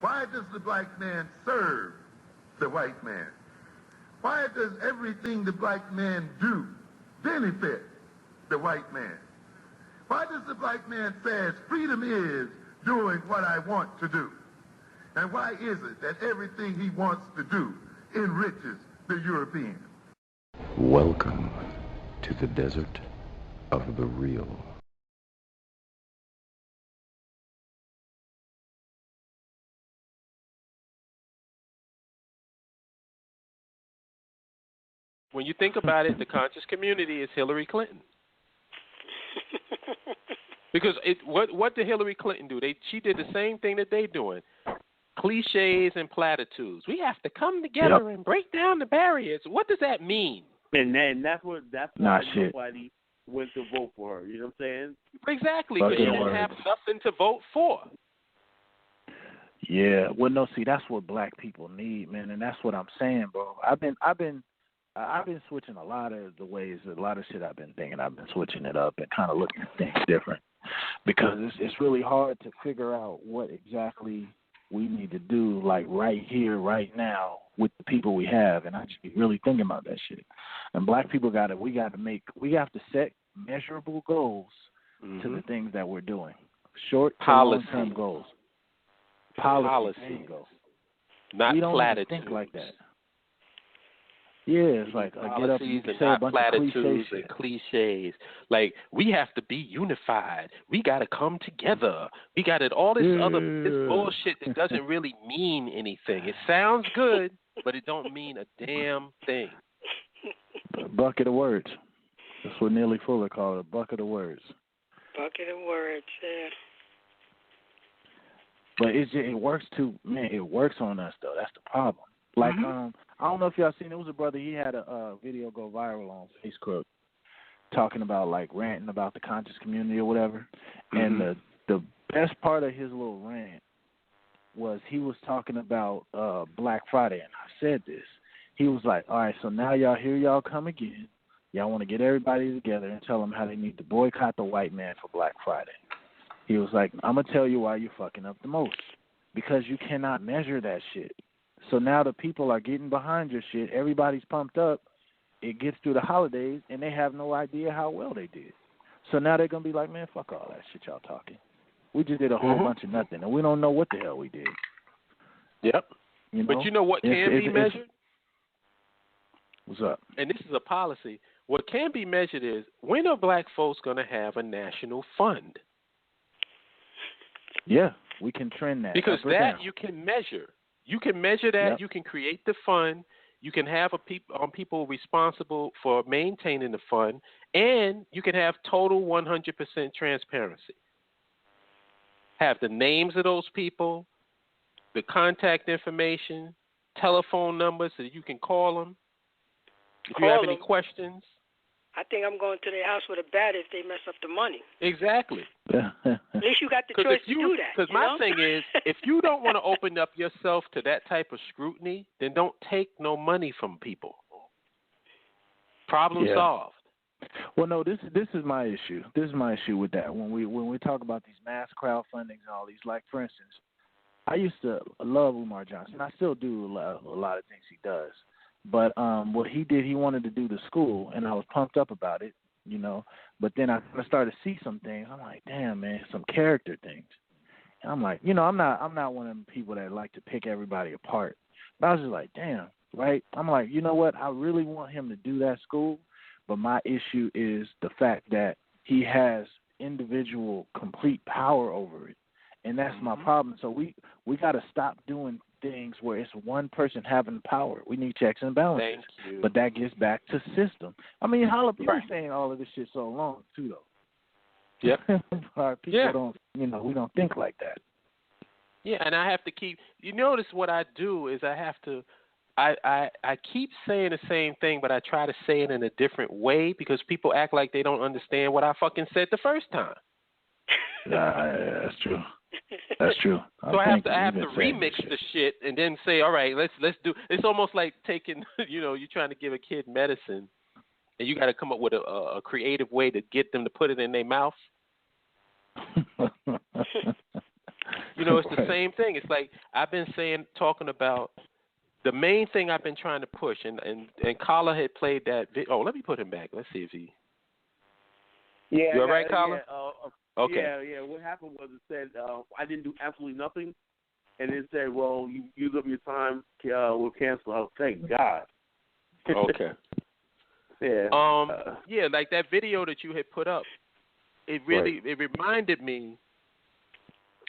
Why does the black man serve the white man? Why does everything the black man do benefit the white man? Why does the black man say freedom is doing what I want to do? And why is it that everything he wants to do enriches the European? Welcome to the desert of the real. When you think about it, the conscious community is Hillary Clinton. Because what did Hillary Clinton do? She did the same thing that they're doing. Clichés and platitudes. We have to come together and break down the barriers. What does that mean? And that's why nobody went to vote for her. You know what I'm saying? Exactly, because she didn't have nothing to vote for. Yeah, well, no, see, that's what black people need, man, and that's what I'm saying, bro. I've been switching a lot of the ways, a lot of shit I've been thinking. I've been switching it up and kind of looking at things different because it's really hard to figure out what exactly we need to do, like right here, right now, with the people we have. And I just be really thinking about that shit. And black people we have to set measurable goals to the things that we're doing. Short to long-term goals. Policy. Not we don't platitudes. Think like that. Yeah, it's like get up and say a bunch platitudes of and cliches. Like, we have to be unified. We got to come together. We got it. All this this bullshit that doesn't really mean anything. It sounds good, but it don't mean a damn thing. A bucket of words. That's what Neely Fuller called it, a bucket of words. Bucket of words, yeah. But it works too, man. It works on us though. That's the problem. Like I don't know if y'all seen. It was a brother. He had a video go viral on Facebook, talking about like ranting about the conscious community or whatever. And the best part of his little rant was he was talking about Black Friday. And I said this. He was like, "All right, so now here y'all come again. Y'all want to get everybody together and tell them how they need to boycott the white man for Black Friday." He was like, "I'm gonna tell you why you're fucking up the most, because you cannot measure that shit." So now the people are getting behind your shit. Everybody's pumped up. It gets through the holidays, and they have no idea how well they did. So now they're going to be like, man, fuck all that shit y'all talking. We just did a whole bunch of nothing, and we don't know what the hell we did. Yep. You know? But you know what can be measured? What's up? And this is a policy. What can be measured is, when are black folks going to have a national fund? Yeah, we can trend that. Because that you can measure. You can measure that. Yep. You can create the fund. You can have people responsible for maintaining the fund, and you can have total 100% transparency. Have the names of those people, the contact information, telephone numbers so that you can call them. If you have any questions. I think I'm going to their house with a bat if they mess up the money. Exactly. At least you got the choice to do that. Because my thing is, if you don't want to open up yourself to that type of scrutiny, then don't take no money from people. Problem solved. Well, no, this is my issue. This is my issue with that. When we talk about these mass crowdfundings and all these, like, for instance, I used to love Umar Johnson. I still do a lot of things he does. But what he did, he wanted to do the school, and I was pumped up about it, you know. But then I started to see some things. I'm like, damn, man, some character things. And I'm like, you know, I'm not one of them people that like to pick everybody apart. But I was just like, damn, right? I'm like, you know what? I really want him to do that school, but my issue is the fact that he has individual complete power over it, and that's my problem. So we got to stop doing things where it's one person having the power. We need checks and balances. Thank you. But that gets back to system. I mean, Holip, you've been saying all of this shit so long too, though. Yep. Our people don't, you know, we don't think like that. Yeah, and I have to keep. You notice what I do is I keep saying the same thing, but I try to say it in a different way because people act like they don't understand what I fucking said the first time. That's true. That's true. So I have to remix the shit and then say, all right, let's do. It's almost like taking, you know, you're trying to give a kid medicine, and you got to come up with a creative way to get them to put it in their mouth. It's the same thing. It's like I've been talking about the main thing I've been trying to push, and Kala had played that. Let me put him back. Let's see if he. Yeah. You all right, Kala? Yeah, Okay. Yeah. What happened was it said I didn't do absolutely nothing, and it said, "Well, you used up your time. We'll cancel." Oh, thank God. Okay. Yeah. Yeah, like that video that you had put up. It reminded me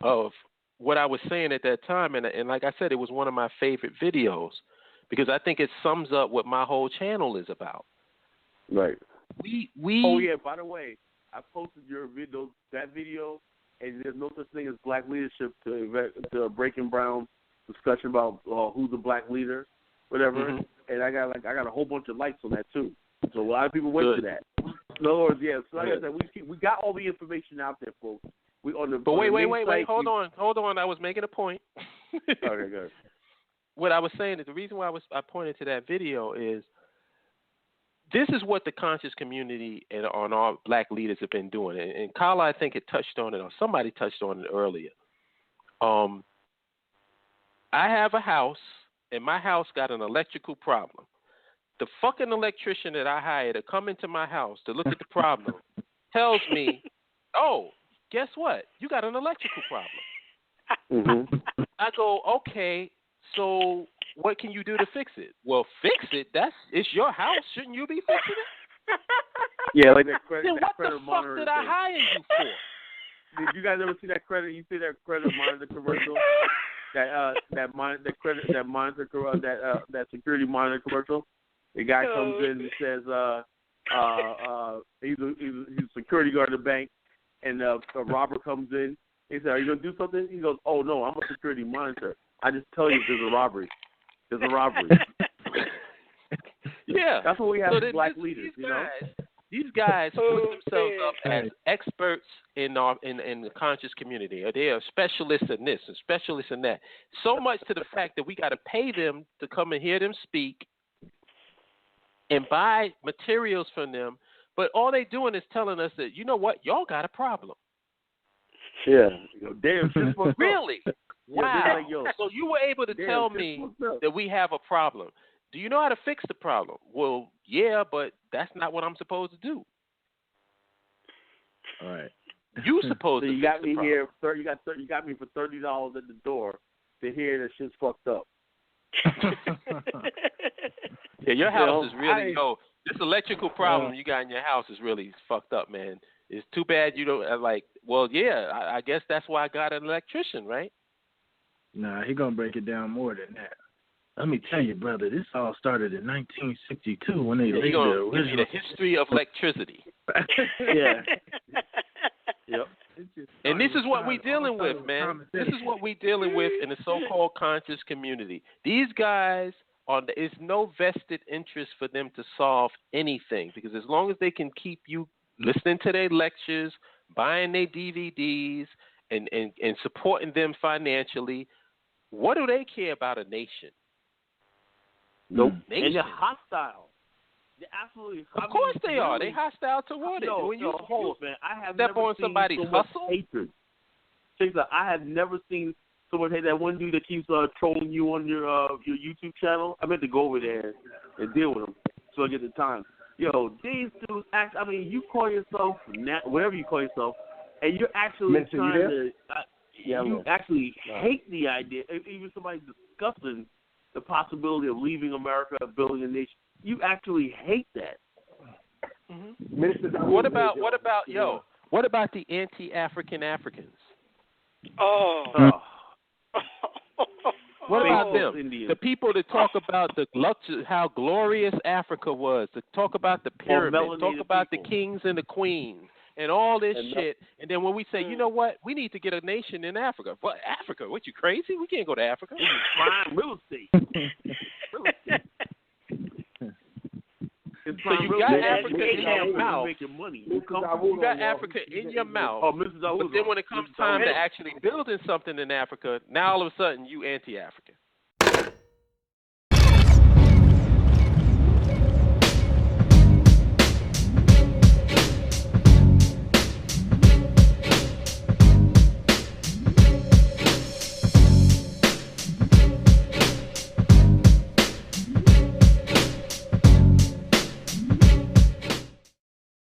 of what I was saying at that time, and like I said, it was one of my favorite videos because I think it sums up what my whole channel is about. Right. We. Oh yeah. By the way, I posted that video, and there's no such thing as black leadership to Breaking Brown discussion about who's the black leader, whatever. Mm-hmm. And I got a whole bunch of likes on that too. So a lot of people went to that. In other words, yeah. So like I said, we got all the information out there, folks. But wait. Hold on. I was making a point. Okay, good. What I was saying is the reason why I pointed to that video is this is what the conscious community and on our black leaders have been doing. And Kala, I think, had touched on it, or somebody touched on it earlier. I have a house, and my house got an electrical problem. The fucking electrician that I hired to come into my house to look at the problem tells me, oh, guess what? You got an electrical problem. Mm-hmm. I go, okay, so what can you do to fix it? Well, fix it? It's your house. Shouldn't you be fixing it? Yeah, like that credit. Then what the fuck monitor did I hire you for? Did you guys ever see that credit? You see that credit monitor commercial? That security monitor commercial. The guy comes in and says, he's a security guard at the bank, and a robber comes in. He said, "Are you gonna do something?" He goes, "Oh no, I'm a security monitor. I just tell you if there's a robbery. There's a robbery." Yeah, that's what we have as black leaders. These guys put themselves up as experts in the conscious community. They are specialists in this and specialists in that. So much to the fact that we got to pay them to come and hear them speak and buy materials from them. But all they doing is telling us that, you know what, y'all got a problem. Yeah. Damn, really? Wow. Yeah, like, so you were able to tell me that we have a problem. Do you know how to fix the problem? Well, yeah, but that's not what I'm supposed to do. All right. You supposed so to you fix got the me problem. here. You got me for $30 at the door to hear that shit's fucked up. Yeah, your house is really this electrical problem you got in your house is really fucked up, man. It's too bad you don't well, yeah, I guess that's why I got an electrician, right? Nah, he gonna break it down more than that. Let me tell you, brother, this all started in 1962 when they laid the original. The history of electricity. Yeah. Yep. And this is what we're dealing with, man. This is what we're dealing with in the so-called conscious community. These guys, it's no vested interest for them to solve anything, because as long as they can keep you listening to their lectures, buying their DVDs, and supporting them financially, what do they care about a nation? Nope. Nation. And they're hostile. They're absolutely. Of course they are. They're hostile toward it. When you man, I have step never on seen somebody's so much hustle. hatred. I have never seen someone hate that one dude that keeps trolling you on your YouTube channel. I meant to go over there and deal with him so I get the time. Yo, these dudes act. I mean, you call yourself whatever you call yourself, and you're actually trying to. You actually hate the idea. Even somebody discussing the possibility of leaving America, building a nation. You actually hate that. Mm-hmm. What about the anti-African Africans? What about them? Indians. The people that talk about how glorious Africa was, to talk about the pyramids, talk about the kings and the queens, and all this shit. And then when we say, you know what, we need to get a nation in Africa. What, Africa? What, you crazy? We can't go to Africa. Prime real estate. So you got Africa in your mouth. You got Africa in your mouth. But then when it comes time to actually building something in Africa, now all of a sudden you anti-African.